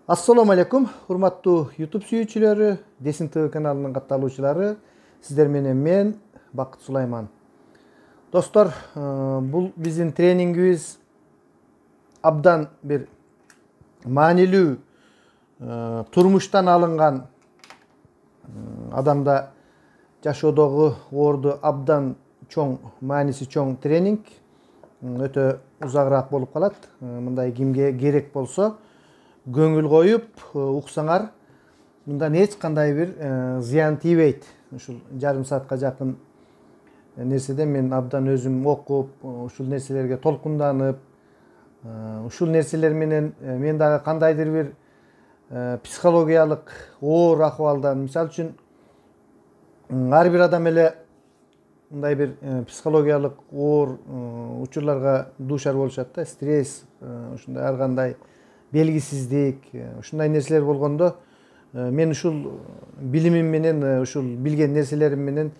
Assalamu alaikum, hurmattуу YouTube sүйүүчүлөрү, Десин ТВ каналынын катталуучулары, сиздер менен мен Бакыт Сулайман. Достор, бул биздин тренингибиз абдан бир маанилүү турмуштан алынган адамда жашоодогу орду абдан чоң, мааниси чоң тренинг. Өтө узагыраак болуп калат. Мындай кимге керек болсо көңүл коюп уксаңар, мындан эч кандай бир зыян тийбейт. Ушул жарым саатка жакын нерседе мен абдан өзүм окуп, ушул нерселерге толкунданып, ушул нерселер менен мен дагы кандайдыр бир психологиялык оор акыбалдан, мисалы үчүн ар бир адам эле мындай бир психологиялык оор учурларга дуушар болушат да, стресс, ушундай ар кандай белгисиздик, ушундай нерселер болгондо мен ушул билимим менен, ушул билген нерселерим менен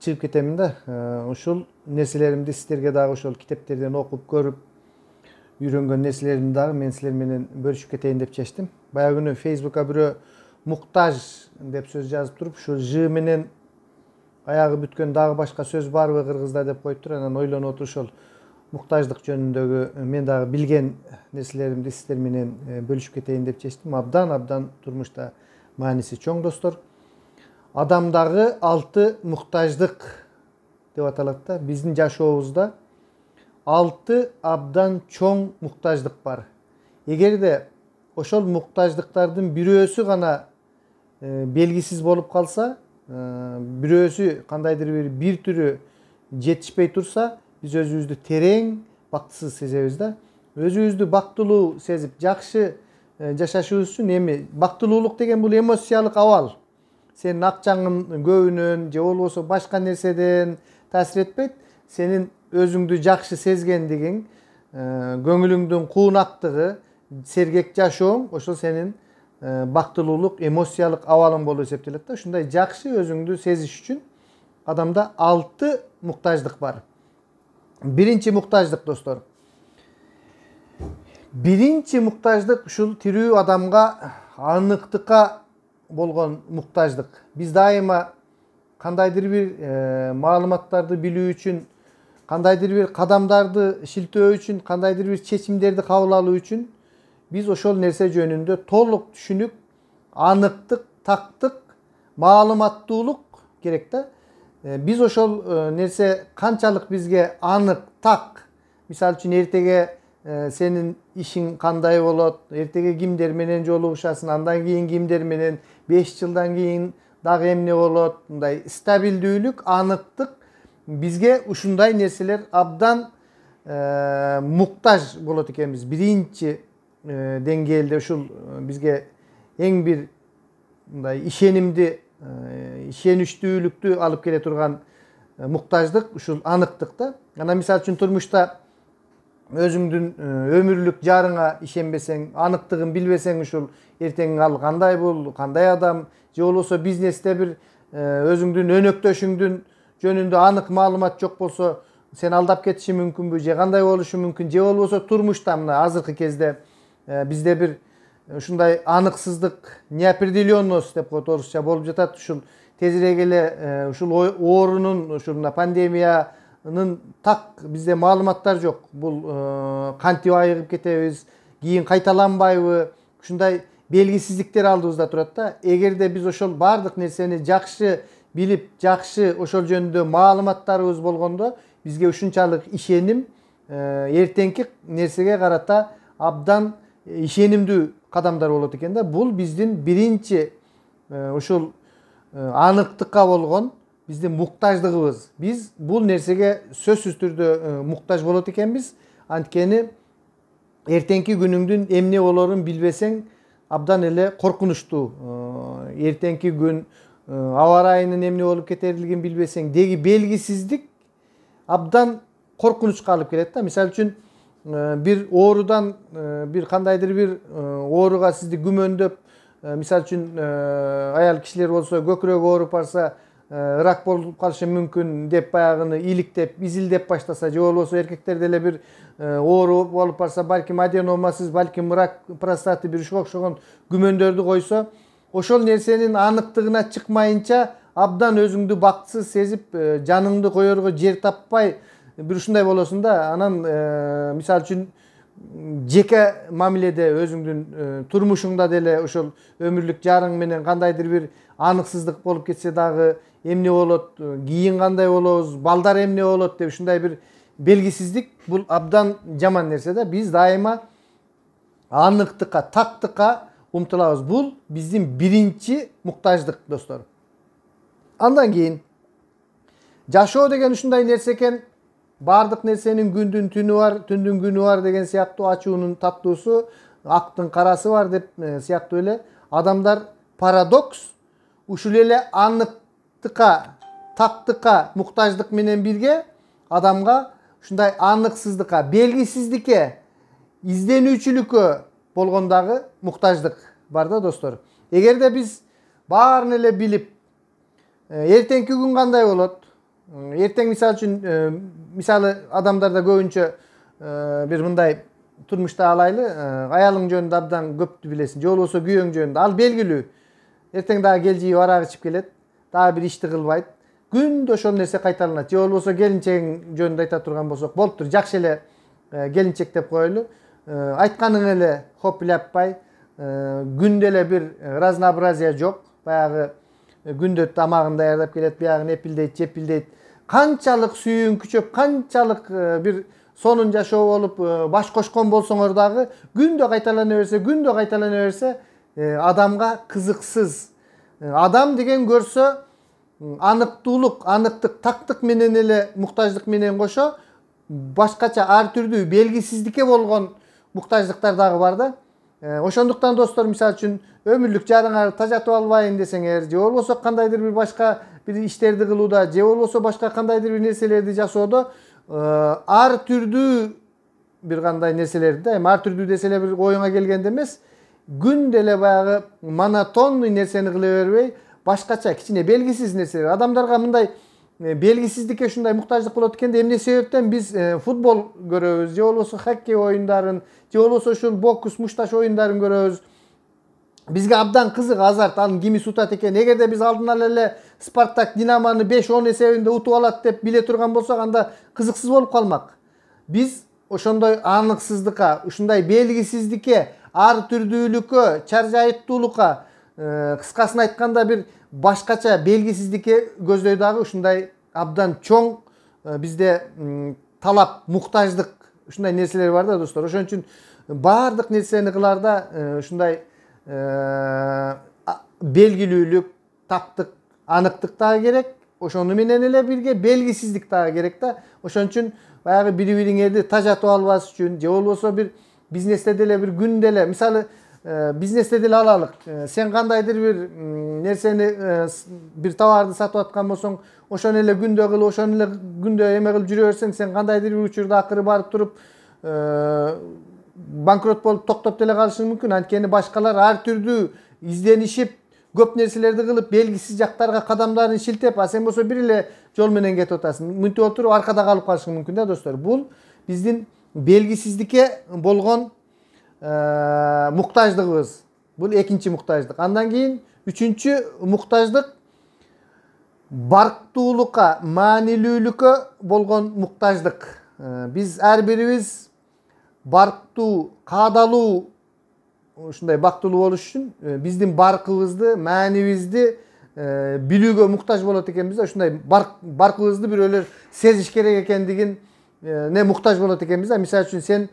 чыгып кетемин да. Ушул нерселеримди сиздерге дагы ошол китептерден окуп көрүп үйрөнгөн нерселеримди дагы мен силер менен бөлүшүп кетейин деп чечтим. Баягы күнү Facebook'a бирөө муктаж деп сөз жазып туруп, ушул ж менен аягы бүткөн дагы башка сөз барбы кыргызда деп коюптур. Анан ойлонуп отуруп ошол муктаждык жөнүндөгү мен дагы билген нерселеримди сиздер менен бөлүшүп кетейин деп чечтим. Абдан турмушта мааниси чоң достор. Адамдагы 6 муктаждык деп аталат да. Биздин жашообузда 6 абдан чоң муктаждык бар. Эгерде ошол муктаждыктардын бирөөсү гана белгисиз болуп калса, бирөөсү кандайдыр бир түрү жетишпей турса, биз өзүбүздү терең бактысыз сезебиз да. Өзүбүздү бактылуу сезип, жакшы жашашыбыз үчүн эми бактылуулук деген бул эмоциялык абал. Сенин акчаңдын көбүнөн же болбосо башка нерседен таасир этпейт. Сенин өзүңдү жакшы сезгендигиң, көңүлүңдүн куунактыгы, сергек жашооң ошол сенин бактылуулук эмоциялык абалың болуп эсептелет да. Ушундай жакшы өзүңдү сезиш үчүн адамда 6 муктаждык бар. Биринчи муктаждык достор. Биринчи муктаждык ушул тирүү адамга анықтыкка болгон муктаждык. Биз дайыма кандайдыр бир маалыматтарды билүү үчүн, кандайдыр бир кадамдарды шилтөө үчүн, кандайдыр бир чечимдерди кабыл алуу үчүн биз ошол нерсе жөнүндө толук түшүнүк, анықтык, тактык, маалыматтуулук керек да. Биз ошол нерсе канчалык бизге анық, так. Мисалы үчүн эртеге сенин ишиң кандай болот, эртеге кимдер менен жолугушасың, андан кийин кимдер менен, 5 жылдан кийин дагы эмне болот, мындай стабилдүүлүк, анықтык бизге ушундай нерселер абдан муктаж болот экенбиз. Биринчи деңгээлде ушул бизге эң бир мындай ишенимди, ишеничтүүлүктү алып келе турган муктаждык ушул анықтык да. Анан мисалы үчүн турмушта өзүңдүн өмүрлүк жарыңа ишенбесең, анықтыгын билбесең, ушул эртең ал кандай бул, кандай адам, же болбосо бизнесте бир өзүңдүн өнөктөшүңдүн жөнүндө анық маалымат жок болсо, сен алдап кетиши мүмкүнбү, же кандай болушу мүмкүн, же болбосо турмушта мына азыркы кезде бизде бир ушундай аныксыздык, неопределенность деп коет орусча болуп жатат. Ушул тезирээк эле ушул оорунун, ушул мына пандемиянын так бизде маалыматтар жок. Бул кантип айыгып кетебиз, кийин кайталанбайбы, ушундай белгисиздиктер алдыбызда турат да. Эгерде биз ошол баардык нерсени жакшы билип, жакшы ошол жөнүндө маалыматтарыбыз болгондо, бизге ушунчалык ишеним, эртеңки нерсеге карата абдан ишенимдүү кадамдар болот экен да. Бул биздин биринчи ушул анықтыкка болгон биздин муктаждыгыбыз. Биз бул нерсеге сөзсүз түрдө муктаж болот экенбиз. Анткени эртеңки күнүңдүн эмне болорун билбесең абдан эле коркунучтуу. Эртеңки күн аба ырайынын эмне болуп кетерлигин билбесең, деги белгисиздик абдан коркунучка алып келет да. Мисалы үчүн бир оорудан, бир кандайдыр бир ооруга сизди күмөндөп, мисалы үчүн аял кишилер болсо көкүрөгү ооруп барса, rak bolup kalışı mümkün dep bayağını iyiliktep, izildep başlasa, же болбосо erkekтерде эле bir оору болуп барса, балким аденомасыз, балким rak простаты bir ушуга окшогон күмөндөрдү койсо, ошол нерсенин аныктыгына чыкмайынча абдан өзүңдү бактысыз сезип, жаныңды коерго жер таппай bir ушундай болосуң да. Анан мисалы үчүн жеке мамиледе өзүңдүн турмушуңда деле ошол өмүрлүк жарың менен кандайдыр bir аныксыздык болуп кетсе дагы эмне болот, кийин кандай болобуз, балдар эмне болот деп ушундай bir белгисиздик, бул абдан жаман нерсе да. Биз дайыма анықтыққа, тактыкка умтулабыз. Бул биздин биринчи муктаждык, достор. Андан кийин жашоо деген ушундай нерсе экен. Бардык нерсенин күндүн түнү бар, түндүн күнү бар деген сыяктуу, ачуунун таттуусу, актын карасы бар деп сыяктуу эле адамдар парадокс ушул эле анықтыкка, тактыкка муктаждык менен бирге адамга ушундай аныксыздыкка, белгисиздикке, изденүүчүлүккө болгондагы муктаждык бар да, достор. Эгерде биз баарын эле билип, эртеңки күн кандай болот, эртең мисалы үчүн, мисалы адамдарда көбүнчө бир мындай турмушта алайлы, аялың жөнүндө абдан көптү билесиң, же болбосо күйөөң жөнүндө, ал белгилүү. Эртең дагы кел жийип арак ичип келет, дагы бир ишти кылбайт. Күндө ошол нерсе кайталанат. Же болбосо келинчегиң жөнүндө айта турган болсок, болуптур, жакшы эле келинчек деп коелу. Айтканың эле хопилаппай, күндө эле бир разнообразие жок. Баягы күндө тамагын даярдап келет, биягын эпилдейт, жепилдейт. Канчалык сүйүүң күчөп, канчалык бир сонун жашоо болуп баш кошкон болсоңор дагы күндө кайталана берсе, күндө кайталана берсе, адамга кызыксыз. Адам деген көрсө анықтуулук, анықтык, тактык менен эле муктаждык менен кошо башкача ар түрдүү белгисиздикке болгон муктаждыктар дагы бар да. Ошондуктан достор, мисалы үчүн өмүрлүк жарыңарды тажатып албайын десеңер, же болбосо кандайдыр бир башка бир иштерди кылууда, же болбосо башка кандайдыр бир нерселерди жасоодо ар түрдүү бир кандай нерселерди да, эми ар түрдүү десе эле бир оюңа келгенде эмес, күндө эле баягы монотонный нерсени кыла бербей, башкача кичине белгисиз нерселер. Адамдарга мындай белгисиздикке ушундай муктаждык болот экенде, эмне себептен биз футбол көрөбүз, же болбосо хоккей оюндарын, же болбосо ушул бокс, мушташ оюндарын көрөбүз. Бизге абдан кызык, азарт, анын кими сутат экен. Эгерде биз алдын ала эле Спартак Динамону 5-10 эсебинде утуп алат деп биле турган болсок, анда кызыксыз болуп калмак. Биз ошондой аныксыздыкка, ушундай белгисиздикке, ар түрдүүлүккө, чаржайыттуулукка, кыскасын айтканда бир башкача белгисиздикке көздөй дагы ушундай абдан чоң бизде талап, муктаждык, ушундай нерселер бар да, достор. Ошон үчүн баардык нерсени кыларда ушундай белгилүүлүк, тактык, анықтык дагы керек. Ошону менен эле бирге белгисиздик дагы керек да. Ошон үчүн баягы бири-бириңерди тажатып албас үчүн, же болбосо бир бизнесте деле бир күндө эле, мисалы бизнесте деле алалык. Сен кандайдыр бир нерсени, бир товарды сатып аткан болсоң, ошону эле күндө кылып, ошону эле күндө эме кылып жүрө берсең, сен кандайдыр бир учурда акыры барып туруп банкрот болуп токтоп деле калышың мүмкүн. Анткени башкалар ар түрдүү изденишип, көп нерселерди кылып, белгисиз жактарга кадамдарын шилтеп, а сен болсо бир эле жол менен кетип атасың. Мынтип отуруп аркада калып калышың мүмкүн да, достор. Бул биздин белгисиздикке болгон муктаждыгыбыз. Бул экинчи муктаждык. Андан кийин үчүнчү муктаждык барктуулукка, маанилүүлүккө болгон муктаждык. Биз ар бирибиз барктуу, каадалуу, ушундай бактылуу болуш үчүн биздин баркыбызды, маанибизди билүүгө муктаж болот экенбиз да. Ушундай баркыбызды бирөөлөр сезиш керек экендигин муктаж болот экенбиз да. Мисалы үчүн сен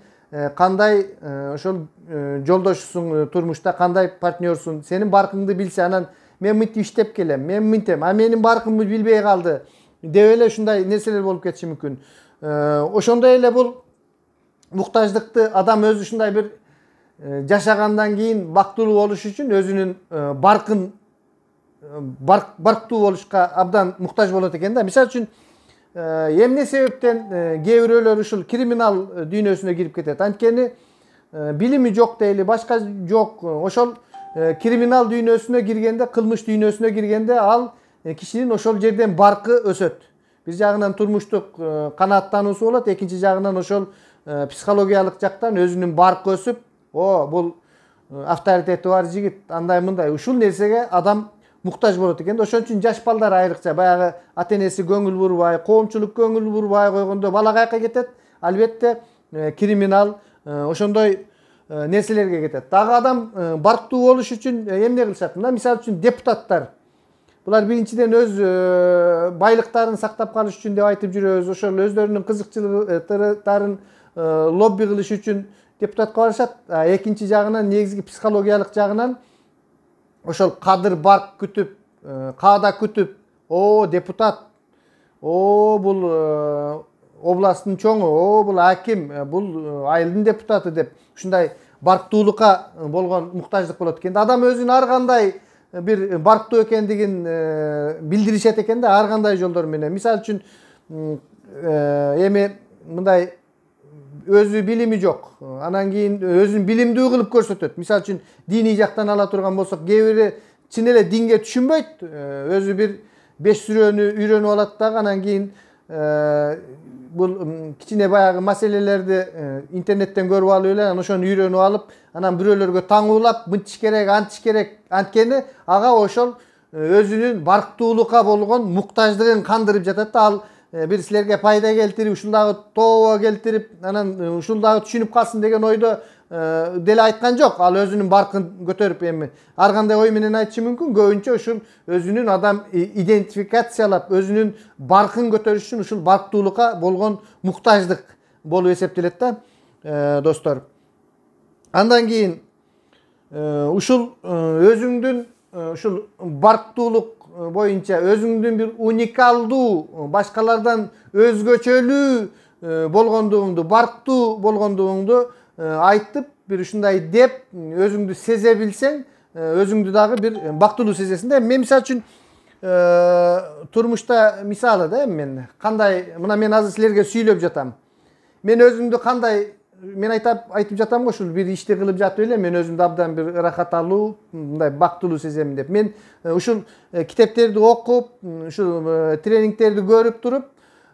кандай ошол жолдошусуң турмушта, кандай партнерсуң, сенин баркыңды билсе, анан мен мынтип иштеп келем, мен мынтем, а менин баркымды билбей калды деп эле ушундай нерселер болуп кетиши мүмкүн. Ошондой эле бул муктаждыкты адам өзү ушундай бир жашагандан кийин бактылуу болуш үчүн өзүнүн баркын барктуу болушка абдан муктаж болот экен да. Мисалы үчүн эмне себептен кээ бирөөлөр ушул криминал дүйнөсүнө кирип кетет? Анткени билими жок дейли, башка жок. Ошол криминал дүйнөсүнө киргенде, кылмыш дүйнөсүнө киргенде ал kişinin ошол жерден баркы өсөt. Bir жагынан турмуштук канааттануусу болот, экинчи жагынан ошол психологиялык жактан өзүнүн баркы өсүп, бул авторитети бар жигит, андай мындай ушул нерсеге адам муктаж болот экен. Ошон үчүн жаш балдар айрыкча баягы ата энеси көңүл бурбай, коомчулук көңүл бурбай койгондо бала каяка кетет? Албетте криминал ошондой нерселерге кетет. Дагы адам барктуу болуш үчүн эмне кылышат? Мына мисалы үчүн депутаттар. Булар биринчиден өз байлыктарын сактап калыш үчүн деп айтып жүрөбүз. Ошол өздөрүнүн кызыкчылыктарын лобби кылыш үчүн депутатка барышат. Экинчи жагынан негизги психологиялык жагынан ошол кадыр барк күтүп, каада күтүп, депутат, бул областтын чоңу, бул аким, бул айылдын депутаты деп ушундай барктуулукка болгон муктаждык болот экен. Адам өзүнүн ар кандай bir barktуу экендигин билдиришет экен да, ар кандай жолдор менен. Мисалы үчүн эми мындай өзү билими жок, анан кийин өзүн билимдүү кылып көрсөтөт. Мисалы үчүн диний жактан ала турган болсок, кээ бири чын эле динге түшүнбөйт, өзү бир 5 сүрөнү үйрөнүп алат дагы, анан кийин бул кичине баягы маселелерди интернеттен көрүп алып эле, ошону үйрөнүп алып, анан бирөөлөргө таңуулап, мынтиш керек, антиш керек, анткени ага ошол өзүнүн барктуулукка болгон муктаждыгын кандырып жатат да. Ал бир силерге пайда келтирип, ушул дагы тобо келтирип, анан ушул дагы түшүнүп калсын деген ойдо деле айткан жок. Ал өзүнүн баркын көтөрүп, эми ар кандай ой менен айтышы мүмкүн. Көбүнчө ушул өзүнүн адам идентификациялап, өзүнүн баркын көтөрүш үчүн ушул барктуулукка болгон муктаждык болуп эсептелет да, достор. Андан кийин ушул өзүңдүн ушул барктуулук боюнча өзүңдүн бир уникалдуу, башкалардан өзгөчөлүү болгондугуңду, барктуу болгондугуңду айтып, бир ушундай деп өзүңдү сезе билсең, өзүңдү дагы бир бактылуу сезесиң да. Мен мисалы үчүн турмушта мисалы да, мен кандай, мына мен азыр силерге сүйлөп жатам. Мен өзүмдү кандай, мен айтып жатам го, ушул бир ишти кылып жатып эле мен өзүмдү абдан бир ырахат алуу, мындай бактылуу сеземин деп. Мен ушул китептерди окуп, ушул тренингтерди көрүп туруп,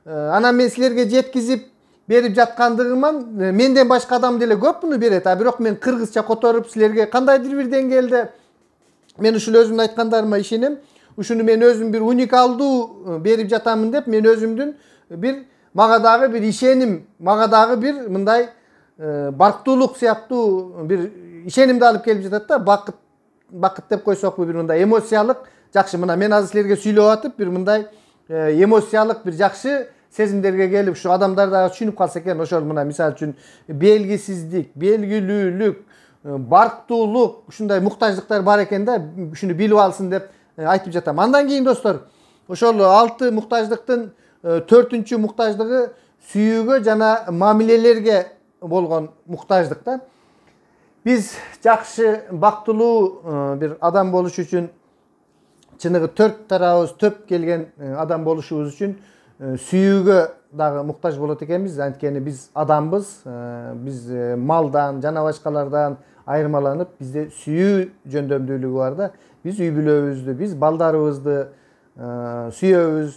анан мен силерге жеткизип берип жаткандыгыман менден башка адам деле көп муну берет. Бирок мен кыргызча которуп силерге кандайдыр бир деңгээлде мен ушул өзүмдүн айткандарыма ишенем. Ушуну мен өзүм бир уникалдуу берип жатамын деп, мен өзүмдүн бир мага дагы бир ишеним, мага дагы бир мындай барктуулук сыяктуу бир ишенимди алып келип жатат да. Бакыт деп койсокпу, бир мындай эмоциялык жакшы. Мына мен азыр силерге сүйлөп атып, бир мындай эмоциялык бир жакшы сезимдерге келип, ушу адамдар дагы түшүнүп калса экен. Ошол мына мисалы үчүн белгисиздик, белгилүүлүк, барктуулук, ушундай муктаждыктар бар экен да, ушуну билип алсын деп айтып жатам. Андан кийин достор, ошол 6 муктаждыктын 4-үнчү муктаждыгы сүйүүгө жана мамилелерге болгон муктаждык да. Биз жакшы, бактылуу бир адам болуш үчүн, чыныгы 4 тарабыбыз төп келген адам болушубуз үчүн сүйүүгө дагы муктаж болот экенбиз. Анткени биз адамбыз, биз малдан жана башкалардан айырмаланып, бизде сүйүү жөндөмдүүлүгү бар да. Биз үй бүлөбүздү, биз балдарыбызды сүйөбүз,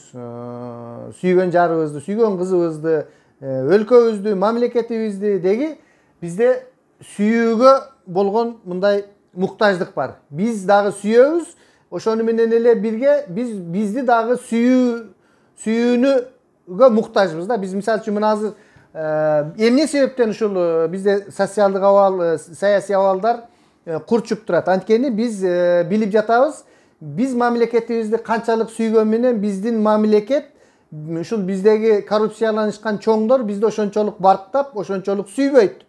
сүйгөн жарыбызды, сүйгөн кызыбызды, өлкөбүздү, мамлекетибизди деги бизде сүйүүгө болгон мындай муктаждык бар. Биз дагы сүйөбүз, ошону менен эле бирге бизди дагы сүйүүнүгө муктажбыз да. Биз мисалы үчүн мына азыр эмне себептен ушул бизде социалдык абал, саясий абалдар курчуп турат? Анткени биз билип жатабыз, биз мамлекетибизди канчалык сүйгөн менен биздин мамлекет, ушул биздеги коррупцияланышкан чоңдор бизди ошончолук барктап, ошончолук сүйбөйт.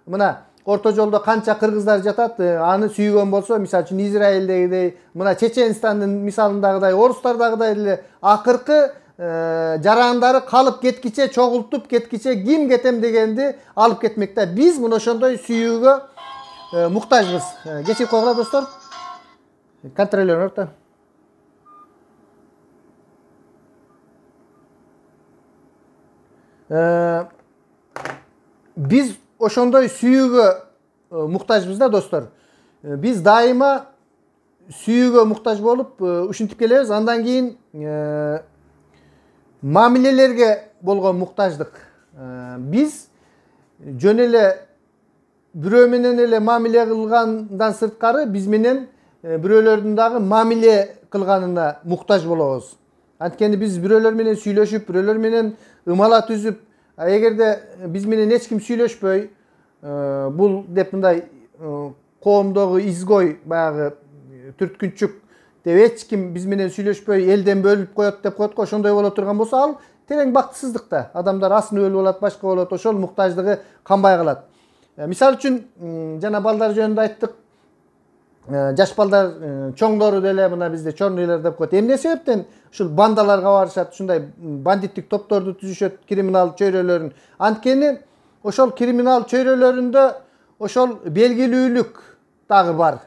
Мына орто жолдо канча кыргыздар жатат, аны сүйгөн болсо, мисалы үчүн Израилдегидей, мына Чеченстандын мисалындагыдай, орустардагыдай эле акыркы жарандары калып кеткиче, чогултуп кеткиче ким кетем дегенди алып кетмек да. Биз мына ошондой сүйүүгө муктажбыз. Кечирип койгула достор. Контролер орто. Биз ошондой сүйүүгө муктажбыз да достор. Биз дайыма sүйүүгө muhtaç bolup ушинтип келебиz. Андан кийин мамилелерге болгон muhtaçдык. Биз жөн эле бирөө менен эле мамиле кылгандан сырткары биз менен бирөөлөрдүн дагы мамиле кылганына muhtaç болобуз. Анткени биз бирөөлөр менен сүйлөшүп, бирөөлөр менен ымала түзүп, эгерде биз менен эч ким сүйлөшпөй, бул деп мындай коомдогу изгой, баягы түрткүнчүк деп эч ким биз менен сүйлөшпөй элден бөлүп коет деп коет го, ошондой боло турган болсо ал терең бактысыздыкта. Адамдар асыны өлүп алат, башка болот, ошол muhtaçдыгы канбай калат. Мисал үчүн жана балдар жөнүндө айттык. Жаш балдар чоңдору деле мына бизде чорныйлар деп коет. Эмне себептен ушул бандаларга барышат, ушундай бандиттик топторду түзүшөт, криминал чөйрөлөрүн? Анткени ошол криминал чөйрөлөрүндө ошол белгилүүлүк дагы бар.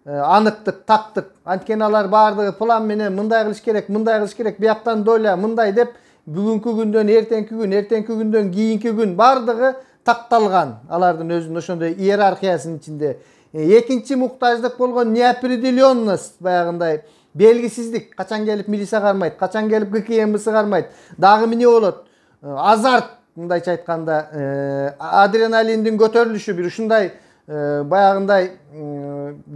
Анықтык, тактык. Анткени алар баардыгы план менен мындай кылыш керек, мындай кылыш керек, бияктан дойла, мындай деп бүгүнкү күндөн эртеңки күндөн кийинки күн баардыгы такталган. Алардын өзүнүн ошондой иерархиясынын ичинде. Экинчи muhtaçдык болгон неопределенность, баягындай белгисиздик. Качан келип милиция кармайт, качан келип ГКМБсы кармайт. Дагы эмне болот? Азарт, мындайча айтканда, адреналиндин көтөрүлүшү, бир ушундай баягындай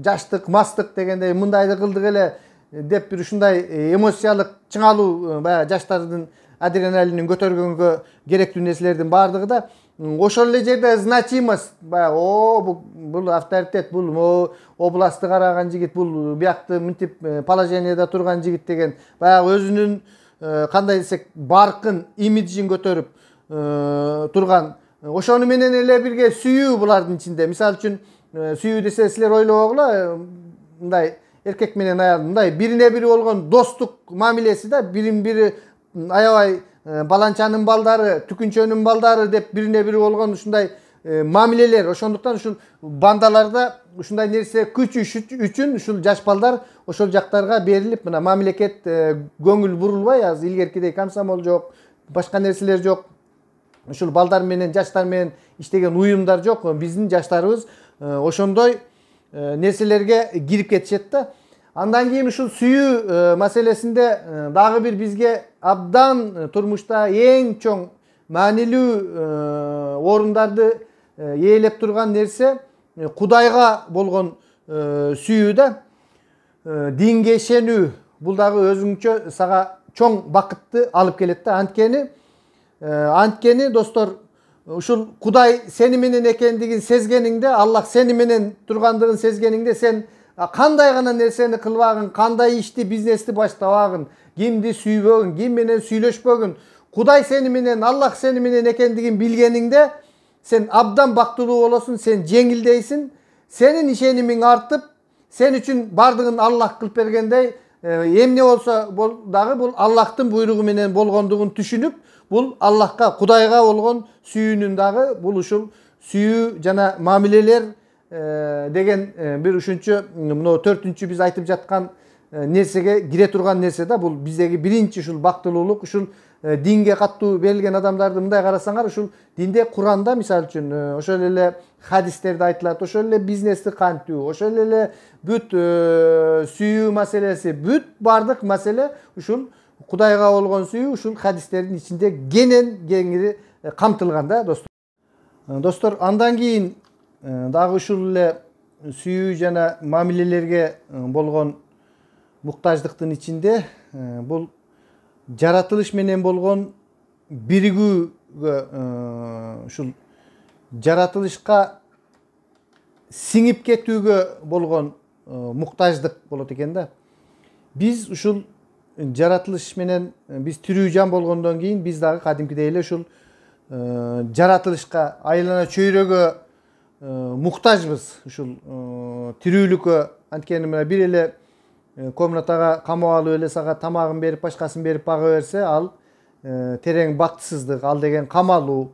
жаштык, мастык дегендей мындайды кылдык эле деп бир ушундай эмоциялык чыңалуу, баягы жаштардын адреналинин көтөргөнгө керектүү нерселердин баардыгы да ошол эле жерде значимость, баягы бул авторитет, бул областты караган жигит, бул биякты мынтип положениеде турган жигит деген баягы өзүнүн кандай десек баркын, имиджин көтөрүп турган. Ошону менен эле бирге сүйүү булардын ичинде. Мисалы үчүн сүйүү десе силер ойлобогула, мындай эркек менен аял мындай бирине бири болгон достук мамилеси да, бирин бири аябай баланчанын балдары, түкүнчөнүн балдары деп бирине бири болгон ушундай мамилелер. Ошондуктан ушул бандаларда ушундай нерсе күчүш үчүн ушул жаш балдар ошол жактарга берилип, мына мамлекет көңүл бурулбай, азыр илгеркидей комсомол жок, башка нерселер жок. Ушул балдар менен, жаштар менен иштеген уюмдар жок. Биздин жаштарыбыз ошондой нерселерге кирип кетишет да. Андан кийин ушул сүйүү маселесинде дагы бир бизге абдан турмушта эң чоң маанилүү орундарды ээлеп турган нерсе Кудайга болгон сүйүү да. Динге ишенүү. Бул дагы өзүнчө сага чоң бакытты алып келет да. Анткени достор, ушул Кудай сени менен экендигин сезгениңде, Аллах сени менен тургандыгын сезгениңде, сен кандай гана нерсени кылбагын, кандай ишти, бизнести баштабагын, кимди сүйбөгүн, ким менен сүйлөшпөгүн, Кудай сени менен, Аллах сени менен экендигин билгениңде, сен абдан бактылуу болосуң, сен жеңилдейсиң, сенин ишенимиң артып, сен үчүн бардыгын Аллах кылып бергендей, эмне болсо дагы бул Аллахтын буйругу менен болгондугун түшүнүп, бул Аллахка, Кудайга болгон сүйүүнүн дагы бул ушул сүйүү жана мамилелер деген бир ушунчу мына 4-үнчү биз айтып жаткан нерсеге кире турган нерсе да. Бул биздеги биринчи ушул бактылуулук, ушул динге каттуу берилген адамдарды мындай карасаңар, ушул динде Куранда мисалы үчүн ошол эле хадистерде айтылат, ошол эле бизнести кантуу, ошол эле бүт сүйүү маселеси, бүт бардык маселе ушул Кудайга болгон сүйүү ушул хадистердин ичинде кенен кеңири камтылган да, достор. Достор, андан кийин дагы ушул эле сүйүү жана мамилелерге болгон muhtaçдыктын ичинде бул жаратылыш менен болгон биригүүгө, ушул жаратылышка сиңип кетүүгө болгон muhtaçдык болот экен да. Биз ушул жаратылыш менен биз тирүү жан болгондон кийин биз дагы кадимкидей эле ушул жаратылышка, айлана чөйрөгө muhtaçбыз, ушул тирүүлүккө. Анткени мына бир эле комнатага камап алып эле сага тамагын берип, башкасын берип бага берсе, ал терең бактысыздык, ал деген камалуу.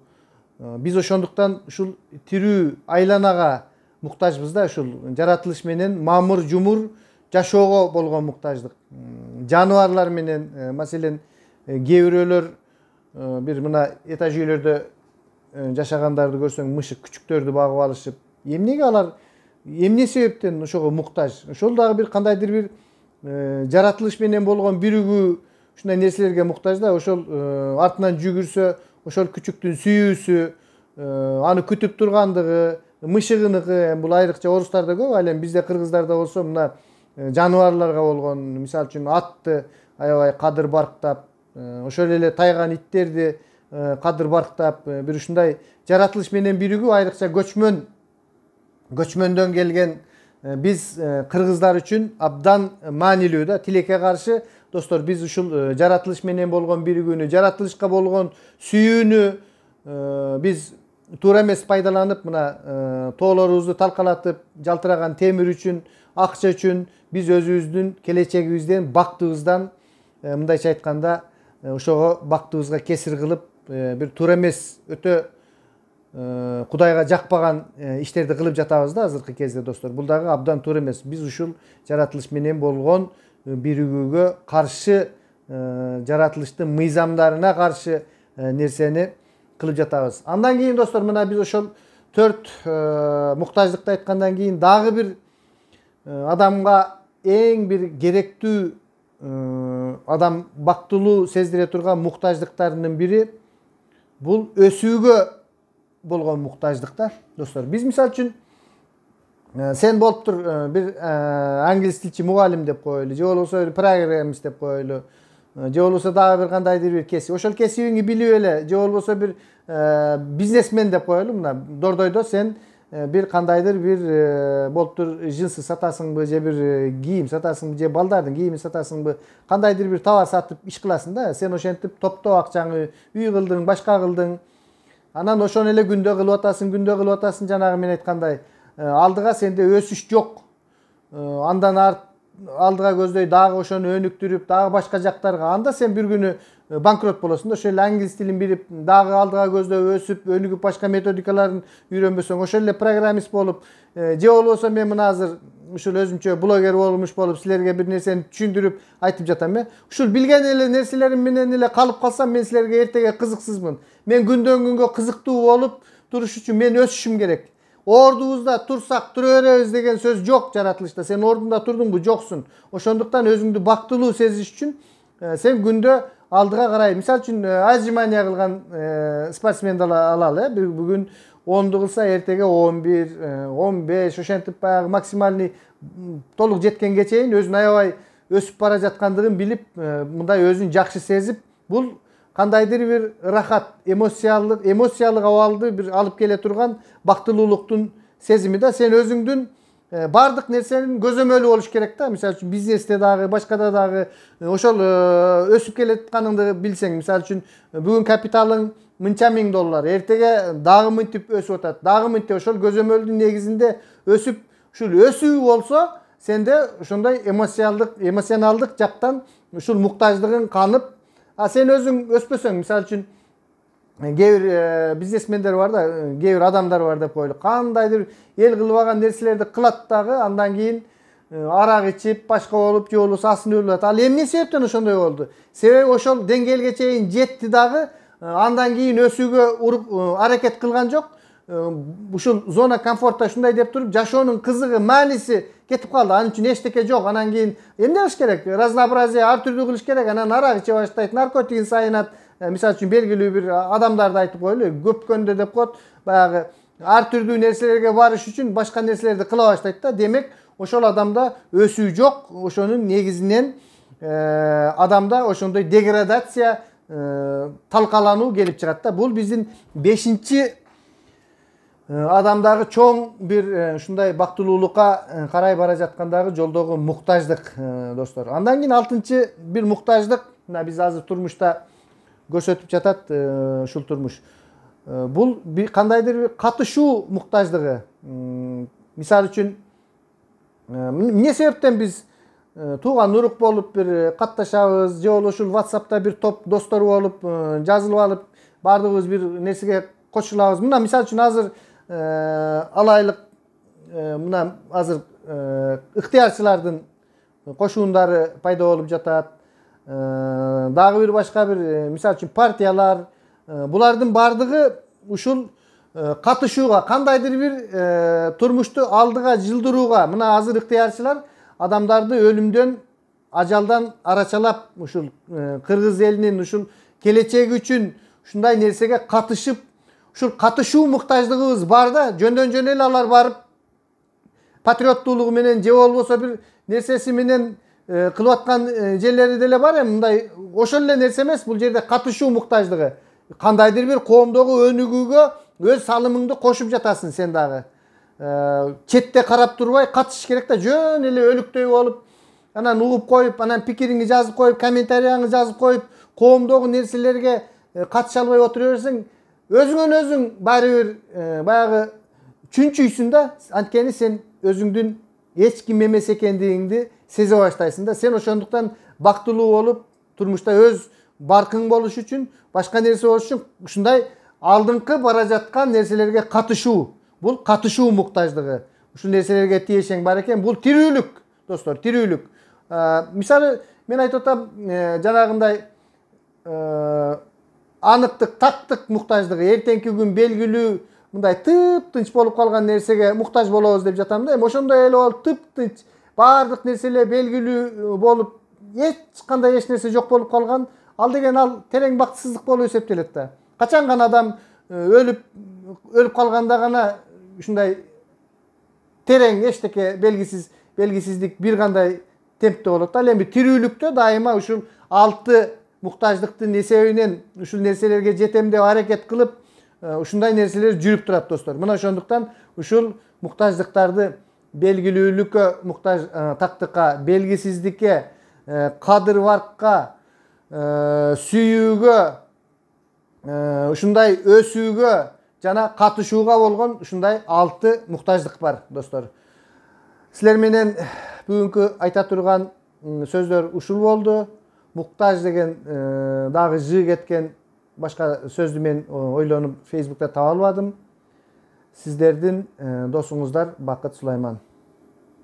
Биз ошондуктан ушул тирүү айланага muhtaçбыз да, ушул жаратылыш менен мамыр жумур жашоого болгон muhtaçдык. Жаныбарлар менен, маселен, кээ бирөөлөр бир мына этаж үйлөрдө жашагандарды көрсөң, мышык күчүктөрдү багып алышып, эмнеге алар эмне себептен ошого муктаж? Ошол дагы бир кандайдыр бир жаратылыш менен болгон биригүү ушундай нерселерге муктаж да. Ошол артынан жүгүрсө, ошол күчүктүн сүйүүсү, аны күтүп тургандыгы, мышыгыныгы, бул айрыкча орустарда көп, ал эми бизде кыргыздарда болсо мына жаныбарларга болгон, мисалы үчүн атты аябай кадыр барктап, ошол эле тайган иттерди кадыр барктап, бир ушундай жаратылыш менен биригүү айрыкча көчмөндөн келген биз кыргыздар үчүн абдан маанилүү да. Тилекке каршы достор, биз ушул жаратылыш менен болгон биригүүнү, жаратылышка болгон сүйүүнү биз туура эмес пайдаланып, мына тоолорубузду талкалатып, жалтыраган темир үчүн, акча үчүн биз өзүбүздүн келечегибизден, бактыбыздан, мындайча айтканда, ошого бактыбызга кесир кылып, бир туура эмес, өтө Кудайга жакпаган иштерди кылып жатабыз да азыркы кезде достор. Бул дагы абдан туура эмес. Биз ушул жаратылыш менен болгон биригүүгө каршы, жаратылыштын мыйзамдарына каршы нерсени кылып жатабыз. Андан кийин достор, мына биз ошол 4 муктаждыкты айткандан кийин дагы бир адамга эң бир керектүү, адам бактылуу сездире турган муктаждыктарынын бири бул өсүүгө болгон муктаждык да достор. Биз мисалы үчүн сен болуптур бир англис тилчи мугалим деп коелу, же болбосо бир программист деп коелу, же болбосо дагы бир кандайдыр бир кесип, ошол кесибиңди билип эле, же болбосо бир бизнесмен деп коелу, мына Дордойдо сен бир кандайдыр бир болуптур жынсы сатасыңбы, же бир кийим сатасыңбы, же балдардын кийимин сатасыңбы, кандайдыр бир товар сатып иш кыласың да. Сен ошентип топтоп акчаңы үй кылдың, башка кылдың. Анан ошону эле күндө кылып атасың, жанагы мен айткандай, алдыга сенде өсүш жок. Андан алдыга көздөй дагы ошону өнүктүрүп, дагы башка жактарга, анда сен бир күнү банкрот болосуң да. Ошол эле англис тилин билип, дагы алдыга көздөй өсүп, өнүгүп, башка методикаларын үйрөнбөсөң, ошол эле программист болуп, же болбосо мен мына азыр ушул өзүмчө блогер болмуш болуп, силерге бир нерсени түшүндүрүп айтып жатам. Ушул билген эле нерселерим менен эле калып калсам, мен силерге эртеге кызыксызмын. Мен күндөн күнгө кызыктуу болуп туруш үчүн мен өсүшүм керек. Ордубузда турсак тура беребиз деген сөз жок жаратылышта. Сен ордуңда турдуңбу? Жоксуң. Ошондуктан өзүңдү бактылуу сезиш үчүн сен күндө алдыга карай, мисалы үчүн отжимание кылган спортсменди алалы. Бүгүн 10 кылса, эртеге 11, 15, ошентип баягы максимальный толук жеткенге чейин өзүн аябай өсүп бара жаткандыгын билип, мындай өзүн жакшы сезип, бул кандайдыр бир рахат, эмоциялык абалды бир алып келе турган бактылуулуктун сезими да. Сен өзүңдүн бардык нерсенин көзөмөлү болуш керек да. Мисалы үчүн бизнесте дагы, башкада дагы ошол өсүп келе жатканыңды билсең, мисалы үчүн бүгүн капиталың $1000, эртеге дагы мынтип өсүп атат, дагы мынтип, ошол көзөмөлдүн негизинде өсүп, ушул өсүү болсо, сенде ошондой эмоционалдык жактан ушул муктаждыгың канып, сен өзүң өспөсөң, мисалы үчүн кээ бир бизнесмендер бар да, кээ бир адамдар бар деп коелу, кандайдыр эл кылбаган нерселерди кылат дагы, андан кийин арак ичип, башка болуп, же болбосо асынып өлүп атат. Ал эмне себептен ошондой болду? Себеби ошол деңгээлге чейин жетти дагы, андан кийин өсүүгө аракет кылган жок. Ушул зона комфортто ушундай деп туруп, жашоонун кызыгы, мааниси кетип калды. Анын үчүн эчтеке жок. Анан кийин эмне кылыш керек? Разнообразие ар түрдүү кылыш керек. Анан арак иче баштайт, наркотигин сайынат. Мисалы үчүн белгилүү бир адамдарды айтып коелу, көпкөндө деп коет, баягы ар түрдүү нерселерге барыш үчүн башка нерселерди кыла баштайт да. Демек, ошол адамда өсүү жок. Ошонун негизинен адамда ошондой деградация, талкалануу келип чыгат да. Бул биздин 5-чи адамдагы чоң бир ушундай бактылуулукка карай бара жаткандагы жолдогу муктаждык достор. Андан кийин 6-чы бир муктаждык, мына биз азыр турмушта көрсөтүп жатат ушул турмуш. Бул кандайдыр бир катышуу муктаждыгы. Мисалы үчүн эмне себептен биз тууган урук болуп бир катташабыз, же болбосо ушул WhatsApp'та бир топ достор болуп, жазылып алып, бардыгыбыз бир нерсеге кошулабыз. Мына мисалы үчүн азыр алайлык, мына азыр ыктыярчылардын кошуундары пайда болуп жатат. Дагы бир башка бир, мисалы үчүн партиялар, булардын бардыгы ушул катышууга, кандайдыр бир турмушту алдыга жылдырууга мына азыр ыктыярчылар адамдарды өлүмдөн, ажалдан арачалап ушул кыргыз элинин ушул келечеги үчүн ушундай нерсеге катышып, ушул катышуу муктаждыгыбыз бар да, жөндөн жөн эле алар барып патриоттуулугу менен же болбосо бир нерсеси менен кылып аткан жерлери деле бар мындай. Ошол эле нерсе эмес, бул жерде катышуу муктаждыгы. Кандайдыр бир коомдогу өнүгүүгө өз салымыңды кошуп жатасың сен дагы. Четте карап турбай катышыш керек да, жөн эле өлүктөй болуп, анан угуп коюп, анан пикириңди жазып коюп, комментарияңды жазып коюп, коомдогу нерселерге катыша албай отура берсең, өзүңөн өзүң баары бир баягы чүнчүйсүң да, анткени сен өзүңдүн эч ким эмес экендигиңди сезе баштайсың да. Сен ошондуктан бактылуу болуп, турмушта өз баркың болуш үчүн, башка нерсе болуш үчүн ушундай алдыңкы бара жаткан нерселерге катышуу. Бул катышуу муктаждыгы. Ушул нерселерге тиешең бар экен. Бул тирүүлүк, достор, тирүүлүк. Мисалы, мен айтып атам, жанагындай аныктык, тактык муктаждыгы, эртеңки күн белгилүү мындай тып-тынч болуп калган нерсеге муктаж болобуз деп жатам да. Ошондой эле болуп тып-тынч, баардык нерселер белгилүү болуп, эч кандай эч нерсе жок болуп калган, ал деген ал терең бактысыздык болуп эсептелет да. Качан гана адам өлүп калганда гана ушундай терең эчтеке белгисиздик бир кандай темпте болот. Ал эми тирүүлүктө дайыма ушул 6 муктаждыктын эсебинен ушул нерселерге жетем деп аракет кылып, ушундай нерселер жүрүп турат, достор. Мына ошондуктан ушул муктаждыктарды белгилүүлүккө муктаж, тактыкка, белгисиздикке, кадыр-баркка, сүйүүгө, ушундай өсүүгө жана катышууга болгон ушундай 6 муктаждык бар, достор. Силер менен бүгүнкү айта турган сөздөр ушул болду. Муктаж деген дагы жыы кеткен башка сөздү мен ойлонуп Facebook'та таба албадым. Сиздердин досуңуздар Бакыт Сулайман.